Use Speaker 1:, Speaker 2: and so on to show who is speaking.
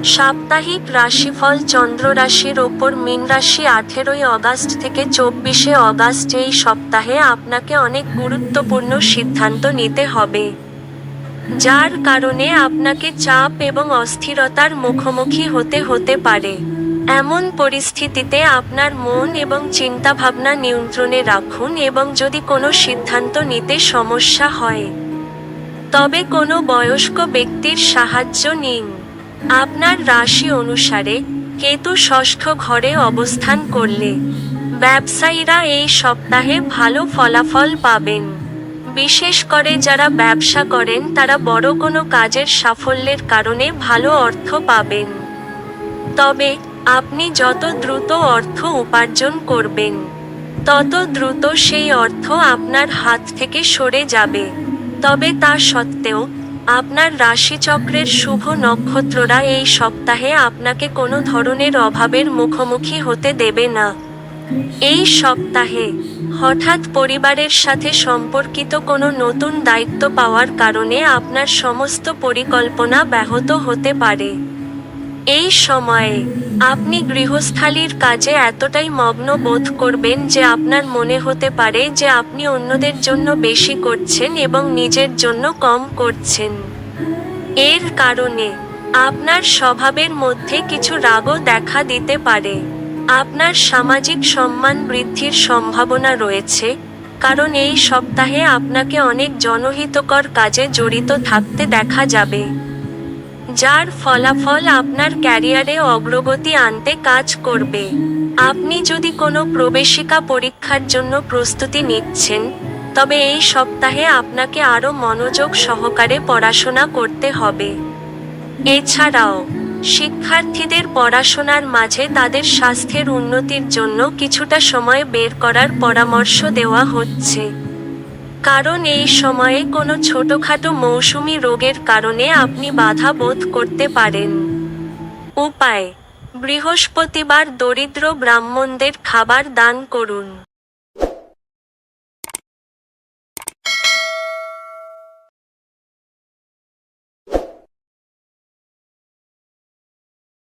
Speaker 1: সাপ্তাহিক রাশিফল চন্দ্র রাশির ওপর মীন রাশি 18 আগস্ট থেকে 24 আগস্ট। এই সপ্তাহে আপনাকে অনেক গুরুত্বপূর্ণ সিদ্ধান্ত নিতে হবে, যার কারণে আপনাকে চাপ এবং অস্থিরতার মুখোমুখি হতে পারে। এমন পরিস্থিতিতে আপনার মন এবং চিন্তাভাবনা নিয়ন্ত্রণে রাখুন, এবং যদি কোনো সিদ্ধান্ত নিতে সমস্যা হয় তবে কোনো বয়স্ক ব্যক্তির সাহায্য নিন। আপনার রাশি অনুসারে কেতু ষষ্ঠ ঘরে অবস্থান করলে ব্যবসায়ীরা এই সপ্তাহে ভালো ফলাফল পাবেন। বিশেষ করে যারা ব্যবসা করেন তারা বড় কোনো কাজের সাফল্যের কারণে ভালো অর্থ পাবেন। তবে আপনি যত দ্রুত অর্থ উপার্জন করবেন, তত দ্রুত সেই অর্থ আপনার হাত থেকে সরে যাবে। তবে তা সত্ত্বেও আপনার রাশিচক্রের শুভ নক্ষত্ররা এই সপ্তাহে আপনাকে কোনো ধরনের অভাবের মুখোমুখি হতে দেবে না। এই সপ্তাহে হঠাৎ পরিবারের সাথে সম্পর্কিত কোনো নতুন দায়িত্ব পাওয়ার কারণে আপনার সমস্ত পরিকল্পনা ব্যাহত হতে পারে। এই সময়ে আপনি গৃহস্থালির কাজে এতটাই মগ্ন বোধ করবেন যে আপনার মনে হতে পারে যে আপনি অন্যদের জন্য বেশি করছেন এবং নিজের জন্য কম করছেন। এর কারণে আপনার স্বভাবের মধ্যে কিছু রাগও দেখা দিতে পারে। আপনার সামাজিক সম্মান বৃদ্ধির সম্ভাবনা রয়েছে, কারণ এই সপ্তাহে আপনাকে অনেক জনহিতকর কাজে জড়িত থাকতে দেখা যাবে, যার ফলাফল আপনার ক্যারিয়ারে অগ্রগতি আনতে কাজ করবে। আপনি যদি কোনো প্রবেশিকা পরীক্ষার জন্য প্রস্তুতি নিচ্ছেন, তবে এই সপ্তাহে আপনাকে আরও মনোযোগ সহকারে পড়াশোনা করতে হবে। এছাড়াও শিক্ষার্থীদের পড়াশোনার মাঝে তাদের স্বাস্থ্যের উন্নতির জন্য কিছুটা সময় বের করার পরামর্শ দেওয়া হচ্ছে, কারণ এই সময়ে কোনো ছোটখাটো মৌসুমী রোগের কারণে আপনি বাধা বোধ করতে পারেন। উপায়: বৃহস্পতিবার দরিদ্র ব্রাহ্মণদের খাবার দান করুন।